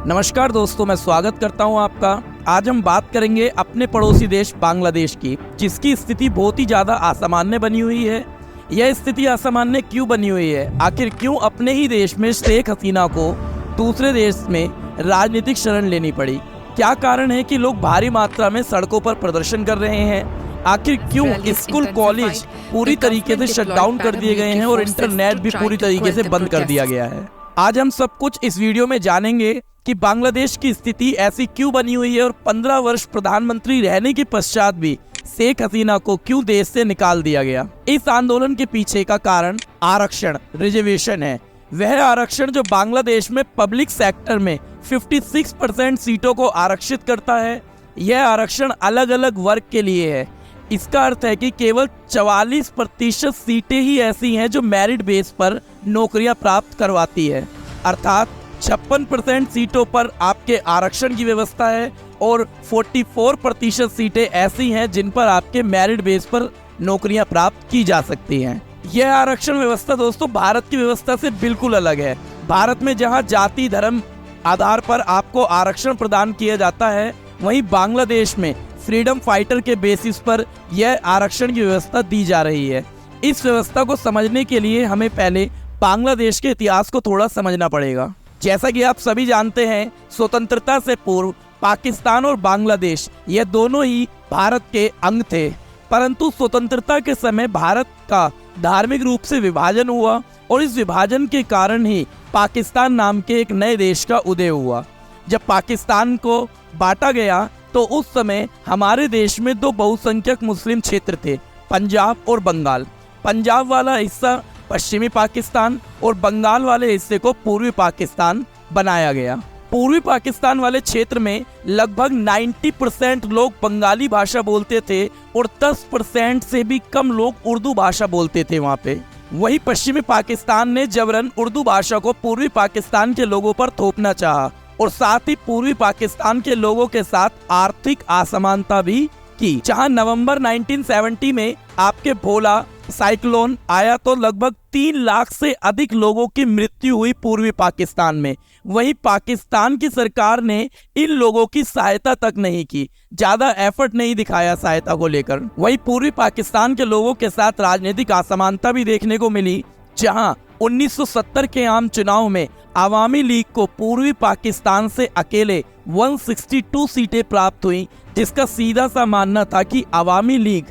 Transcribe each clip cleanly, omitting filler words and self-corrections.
नमस्कार दोस्तों, मैं स्वागत करता हूं आपका। आज हम बात करेंगे अपने पड़ोसी देश बांग्लादेश की, जिसकी स्थिति बहुत ही ज़्यादा असामान्य बनी हुई है। यह स्थिति असामान्य क्यों बनी हुई है? आखिर क्यों अपने ही देश में शेख हसीना को दूसरे देश में राजनीतिक शरण लेनी पड़ी? क्या कारण है कि लोग भारी मात्रा में सड़कों पर प्रदर्शन कर रहे हैं? आखिर क्यों स्कूल कॉलेज पूरी तरीके से शट डाउन कर दिए गए हैं और इंटरनेट भी पूरी तरीके से बंद कर दिया गया है? आज हम सब कुछ इस वीडियो में जानेंगे कि बांग्लादेश की स्थिति ऐसी क्यों बनी हुई है और 15 वर्ष प्रधानमंत्री रहने के पश्चात भी शेख हसीना को क्यों देश से निकाल दिया गया। इस आंदोलन के पीछे का कारण आरक्षण, रिजर्वेशन है। वह आरक्षण जो बांग्लादेश में पब्लिक सेक्टर में 56% सीटों को आरक्षित करता है। यह आरक्षण अलग अलग वर्ग के लिए है। इसका अर्थ है कि केवल 44% सीटें ही ऐसी हैं जो मेरिट बेस पर नौकरियां प्राप्त करवाती है, अर्थात 56% सीटों पर आपके आरक्षण की व्यवस्था है और 44% सीटें ऐसी हैं जिन पर आपके मेरिट बेस पर नौकरियां प्राप्त की जा सकती हैं। यह आरक्षण व्यवस्था दोस्तों भारत की व्यवस्था से बिल्कुल अलग है। भारत में जहां जाति धर्म आधार पर आपको आरक्षण प्रदान किया जाता है, वहीं बांग्लादेश में फ्रीडम फाइटर के बेसिस पर यह आरक्षण की व्यवस्था दी जा रही है। इस व्यवस्था को समझने के लिए हमें पहले बांग्लादेश के इतिहास को थोड़ा समझना पड़ेगा। जैसा कि आप सभी जानते हैं, स्वतंत्रता से पूर्व पाकिस्तान और बांग्लादेश यह दोनों ही भारत के अंग थे, परंतु स्वतंत्रता के समय भारत का धार्मिक रूप से विभाजन हुआ और इस विभाजन के कारण ही पाकिस्तान नाम के एक नए देश का उदय हुआ। जब पाकिस्तान को बांटा गया तो उस समय हमारे देश में दो बहुसंख्यक मुस्लिम क्षेत्र थे, पंजाब और बंगाल। पंजाब वाला हिस्सा पश्चिमी पाकिस्तान और बंगाल वाले हिस्से को पूर्वी पाकिस्तान बनाया गया। पूर्वी पाकिस्तान वाले क्षेत्र में लगभग 90% लोग बंगाली भाषा बोलते थे और 10% से भी कम लोग उर्दू भाषा बोलते थे वहाँ पे। वही पश्चिमी पाकिस्तान ने जबरन उर्दू भाषा को पूर्वी पाकिस्तान के लोगों पर थोपना चाहा और साथ ही पूर्वी पाकिस्तान के लोगों के साथ आर्थिक असमानता भी की। जहां नवंबर 1970 में आपके भोला साइक्लोन आया तो लगभग 3 लाख से अधिक लोगों की मृत्यु हुई पूर्वी पाकिस्तान में। वहीं पाकिस्तान की सरकार ने इन लोगों की सहायता तक नहीं की, ज्यादा एफर्ट नहीं दिखाया सहायता को लेकर। वहीं पूर्वी पाकिस्तान के लोगों के साथ राजनीतिक असमानता भी देखने को मिली, जहां 1970 के आम चुनाव में आवामी लीग को पूर्वी पाकिस्तान से अकेले 162 सीटें प्राप्त हुई, जिसका सीधा सा मानना था कि आवामी लीग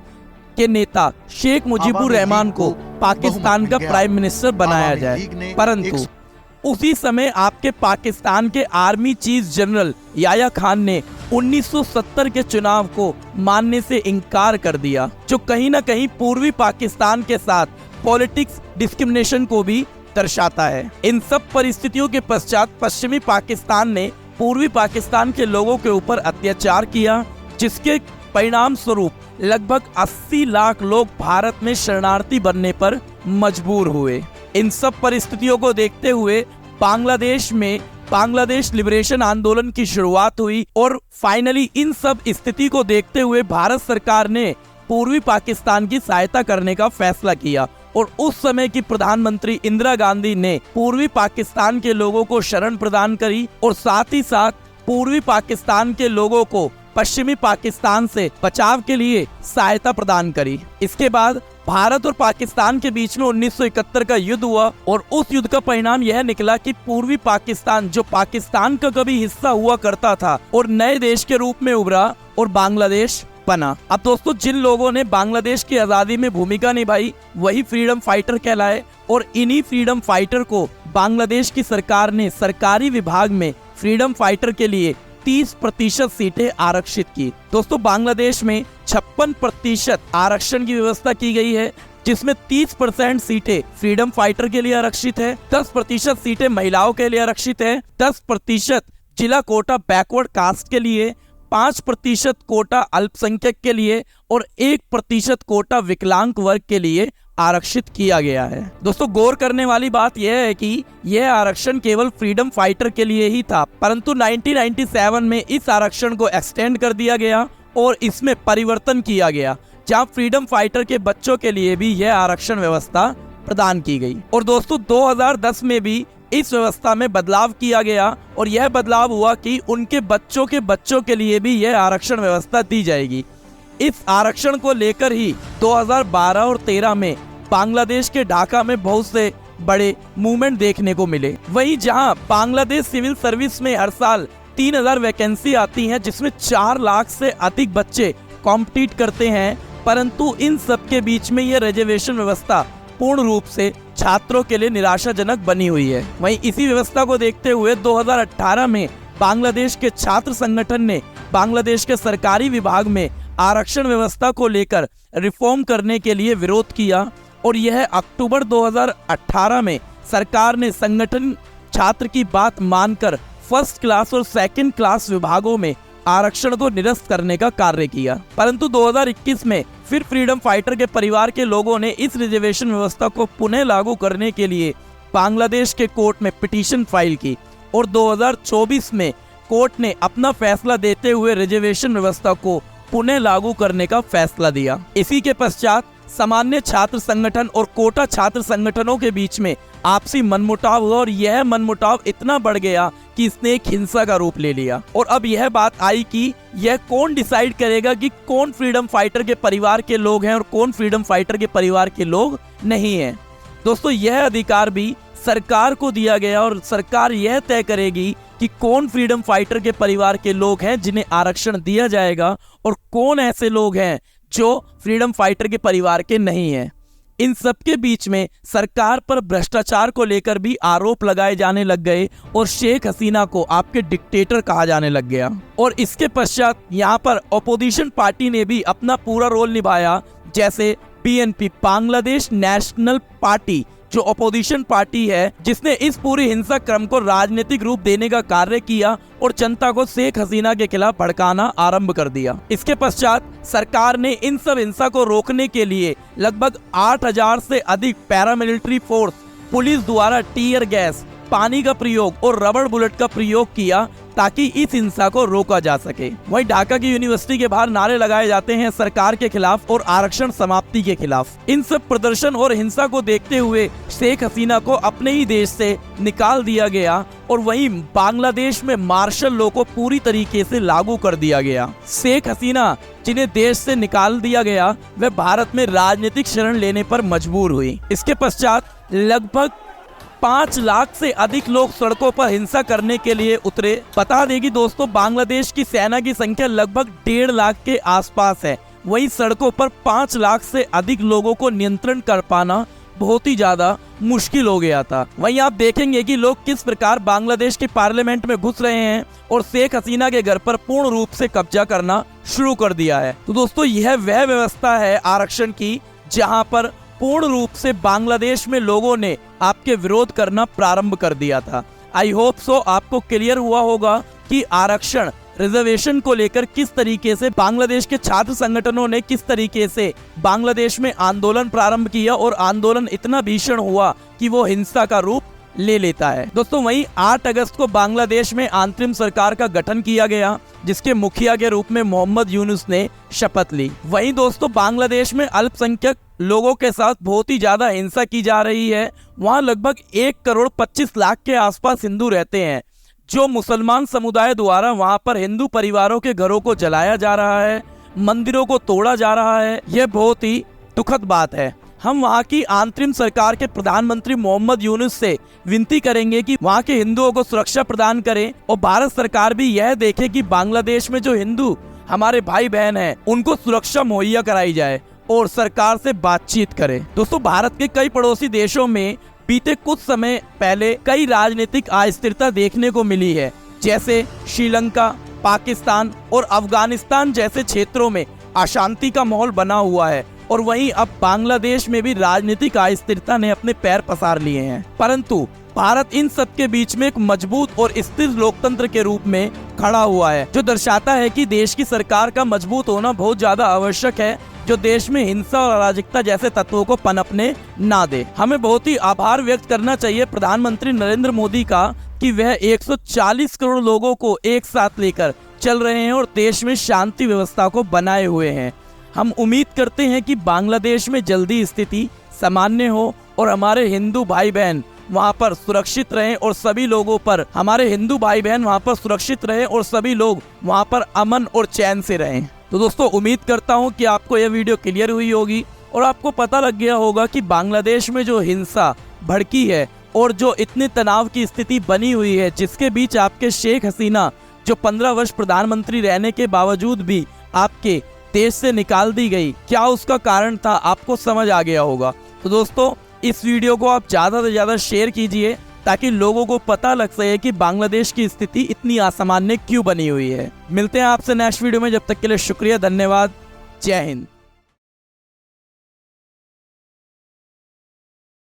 के नेता शेख मुजीबुर रहमान को पाकिस्तान का प्राइम मिनिस्टर बनाया जाए। परंतु उसी समय आपके पाकिस्तान के army chief general Yahya Khan ने 1970 के चुनाव को मानने से इनकार कर दिया, जो कहीं ना कहीं पूर्वी पाकिस्तान के साथ पॉलिटिक्स डिस्क्रिमिनेशन को भी दर्शाता है। इन सब परिस्थितियों के पश्चात पश्चिमी पाकिस्तान ने पूर्वी पाकिस्तान के लोगों के ऊपर अत्याचार किया, जिसके परिणाम स्वरूप लगभग 80 लाख लोग भारत में शरणार्थी बनने पर मजबूर हुए। इन सब परिस्थितियों को देखते हुए बांग्लादेश में बांग्लादेश लिबरेशन आंदोलन की शुरुआत हुई और फाइनली इन सब स्थिति को देखते हुए भारत सरकार ने पूर्वी पाकिस्तान की सहायता करने का फैसला किया और उस समय की प्रधानमंत्री इंदिरा गांधी ने पूर्वी पाकिस्तान के लोगों को शरण प्रदान करी और साथ ही साथ पूर्वी पाकिस्तान के लोगों को पश्चिमी पाकिस्तान से बचाव के लिए सहायता प्रदान करी। इसके बाद भारत और पाकिस्तान के बीच में 1971 का युद्ध हुआ और उस युद्ध का परिणाम यह निकला कि पूर्वी पाकिस्तान, जो पाकिस्तान का कभी हिस्सा हुआ करता था, और नए देश के रूप में उभरा और बांग्लादेश बना। अब दोस्तों, जिन लोगों ने बांग्लादेश की आजादी में भूमिका निभाई वही फ्रीडम फाइटर कहलाए और इन्हीं फ्रीडम फाइटर को बांग्लादेश की सरकार ने सरकारी विभाग में फ्रीडम फाइटर के लिए 30% सीटें आरक्षित की। दोस्तों, बांग्लादेश में 56% आरक्षण की व्यवस्था की गई है, जिसमें 30% सीटें फ्रीडम फाइटर के लिए आरक्षित है, 10% सीटें महिलाओं के लिए आरक्षित है, 10% जिला कोटा बैकवर्ड कास्ट के लिए, 5% कोटा अल्पसंख्यक के लिए और 1% कोटा विकलांग वर्ग के लिए आरक्षित किया गया है। दोस्तों, गौर करने वाली बात यह है कि यह आरक्षण केवल फ्रीडम फाइटर के लिए ही था, परंतु 1997 में इस आरक्षण को एक्सटेंड कर दिया गया और इसमें परिवर्तन किया गया, जहां फ्रीडम फाइटर के बच्चों के लिए भी यह आरक्षण व्यवस्था प्रदान की गई। और दोस्तों, 2010 में भी इस व्यवस्था में बदलाव किया गया और यह बदलाव हुआ कि उनके बच्चों के लिए भी यह आरक्षण व्यवस्था दी जाएगी। इस आरक्षण को लेकर ही 2012 और 13 में बांग्लादेश के ढाका में बहुत से बड़े मूवमेंट देखने को मिले। वहीं जहां बांग्लादेश सिविल सर्विस में हर साल 3000 वैकेंसी आती हैं, जिसमें 4 लाख से अधिक बच्चे कॉम्पिटिट करते हैं, परंतु इन सब के बीच में यह रिजर्वेशन व्यवस्था पूर्ण रूप से छात्रों के लिए निराशाजनक बनी हुई है। वहीं इसी व्यवस्था को देखते हुए 2018 में बांग्लादेश के छात्र संगठन ने बांग्लादेश के सरकारी विभाग में आरक्षण व्यवस्था को लेकर रिफॉर्म करने के लिए विरोध किया और यह अक्टूबर 2018 में सरकार ने संगठन छात्र की बात मानकर फर्स्ट क्लास और सेकंड क्लास विभागों में आरक्षण को निरस्त करने का कार्य किया। परंतु 2021 में फिर फ्रीडम फाइटर के परिवार के लोगों ने इस रिजर्वेशन व्यवस्था को पुनः लागू करने के लिए बांग्लादेश के कोर्ट में पिटीशन फाइल की और 2024 में कोर्ट ने अपना फैसला देते हुए रिजर्वेशन व्यवस्था को पुनः लागू करने का फैसला दिया। इसी के पश्चात सामान्य छात्र संगठन और कोटा छात्र संगठनों के बीच में आपसी मनमुटाव हुआ और यह मनमुटाव इतना बढ़ गया कि इसने एक हिंसा का रूप ले लिया। और अब यह बात आई कि यह कौन डिसाइड करेगा कि कौन फ्रीडम फाइटर के परिवार के लोग हैं और कौन फ्रीडम फाइटर के परिवार के लोग नहीं हैं। दोस्तों, यह अधिकार भी सरकार को दिया गया और सरकार यह तय करेगी कि कौन फ्रीडम फाइटर के परिवार के लोग हैं जिन्हें आरक्षण दिया जाएगा और कौन ऐसे लोग हैं जो फ्रीडम फाइटर के परिवार के नहीं हैं। इन सब के बीच में सरकार पर भ्रष्टाचार को लेकर भी आरोप लगाए जाने लग गए और शेख हसीना को आपके डिक्टेटर कहा जाने लग गया। और इसके पश्चात यहाँ पर अपोजिशन पार्टी ने भी अपना पूरा रोल निभाया, जैसे बीएनपी बांग्लादेश नेशनल पार्टी जो अपोजिशन पार्टी है, जिसने इस पूरी हिंसा क्रम को राजनीतिक रूप देने का कार्य किया और जनता को शेख हसीना के खिलाफ भड़काना आरंभ कर दिया। इसके पश्चात सरकार ने इन सब हिंसा को रोकने के लिए लगभग 8000 से अधिक पैरामिलिट्री फोर्स, पुलिस द्वारा टीयर गैस, पानी का प्रयोग और रबड़ बुलेट का प्रयोग किया ताकि इस हिंसा को रोका जा सके। वहीं ढाका की यूनिवर्सिटी के बाहर नारे लगाए जाते हैं सरकार के खिलाफ और आरक्षण समाप्ति के खिलाफ। इन सब प्रदर्शन और हिंसा को देखते हुए शेख हसीना को अपने ही देश से निकाल दिया गया और वहीं बांग्लादेश में मार्शल लॉ को पूरी तरीके से लागू कर दिया गया। शेख हसीना जिन्हें देश से निकाल दिया गया, वह भारत में राजनीतिक शरण लेने पर मजबूर हुई। इसके पश्चात लगभग 5 लाख से अधिक लोग सड़कों पर हिंसा करने के लिए उतरे। बता दें कि दोस्तों, बांग्लादेश की सेना की संख्या लगभग 1.5 लाख के आसपास है। वहीं सड़कों पर 5 लाख से अधिक लोगों को नियंत्रण कर पाना बहुत ही ज्यादा मुश्किल हो गया था। वहीं आप देखेंगे कि लोग किस प्रकार बांग्लादेश के पार्लियामेंट में घुस रहे हैं और शेख हसीना के घर पर पूर्ण रूप से कब्जा करना शुरू कर दिया है। तो दोस्तों, यह वह व्यवस्था है आरक्षण की जहां पर पूर्ण रूप से बांग्लादेश में लोगों ने आपके विरोध करना प्रारंभ कर दिया था। आई होप सो आपको क्लियर हुआ होगा कि आरक्षण रिजर्वेशन को लेकर किस तरीके से बांग्लादेश के छात्र संगठनों ने किस तरीके से बांग्लादेश में आंदोलन प्रारंभ किया और आंदोलन इतना भीषण हुआ कि वो हिंसा का रूप ले लेता है। दोस्तों, वहीं 8 अगस्त को बांग्लादेश में अंतरिम सरकार का गठन किया गया, जिसके मुखिया के रूप में मोहम्मद यूनुस ने शपथ ली। वहीं दोस्तों, बांग्लादेश में अल्पसंख्यक लोगों के साथ बहुत ही ज्यादा हिंसा की जा रही है। वहां लगभग 1,25,00,000 के आसपास हिंदू रहते हैं, जो मुसलमान समुदाय द्वारा वहां पर हिंदू परिवारों के घरों को जलाया जा रहा है, मंदिरों को तोड़ा जा रहा है। यह बहुत ही दुखद बात है। हम वहां की अंतरिम सरकार के प्रधानमंत्री मोहम्मद यूनुस से विनती करेंगे कि वहां के हिंदुओं को सुरक्षा प्रदान करें और भारत सरकार भी यह देखे कि बांग्लादेश में जो हिंदू हमारे भाई बहन हैं, उनको सुरक्षा मुहैया कराई जाए और सरकार से बातचीत करें। दोस्तों, भारत के कई पड़ोसी देशों में बीते कुछ समय पहले कई राजनीतिक अस्थिरता देखने को मिली है, जैसे श्रीलंका, पाकिस्तान और अफगानिस्तान जैसे क्षेत्रों में अशांति का माहौल बना हुआ है और वहीं अब बांग्लादेश में भी राजनीतिक अस्थिरता ने अपने पैर पसार लिए हैं। परंतु भारत इन सब के बीच में एक मजबूत और स्थिर लोकतंत्र के रूप में खड़ा हुआ है, जो दर्शाता है कि देश की सरकार का मजबूत होना बहुत ज्यादा आवश्यक है, जो देश में हिंसा और अराजकता जैसे तत्वों को पनपने ना दे। हमें बहुत ही आभार व्यक्त करना चाहिए प्रधानमंत्री नरेंद्र मोदी का कि वह 140 करोड़ लोगों को एक साथ लेकर चल रहे हैं और देश में शांति व्यवस्था को बनाए हुए हैं। हम उम्मीद करते हैं कि बांग्लादेश में जल्दी स्थिति सामान्य हो और हमारे हिंदू भाई बहन वहाँ पर सुरक्षित रहें और सभी लोगों पर, हमारे हिंदू भाई बहन वहाँ पर सुरक्षित रहें और सभी लोग वहाँ पर अमन और चैन से रहें। तो दोस्तों उम्मीद करता हूँ कि आपको यह वीडियो क्लियर हुई होगी और आपको पता लग गया होगा कि बांग्लादेश में जो हिंसा भड़की है और जो इतनी तनाव की स्थिति बनी हुई है, जिसके बीच आपके शेख हसीना जो 15 वर्ष प्रधानमंत्री रहने के बावजूद भी आपके देश से निकाल दी गई, क्या उसका कारण था आपको समझ आ गया होगा। तो दोस्तों इस वीडियो को आप ज़्यादा से ज़्यादा शेयर कीजिए ताकि लोगों को पता लग सके कि बांग्लादेश की स्थिति इतनी असामान्य क्यों बनी हुई है। मिलते हैं आपसे नेक्स्ट वीडियो में, जब तक के लिए शुक्रिया, धन्यवाद, जय हिंद।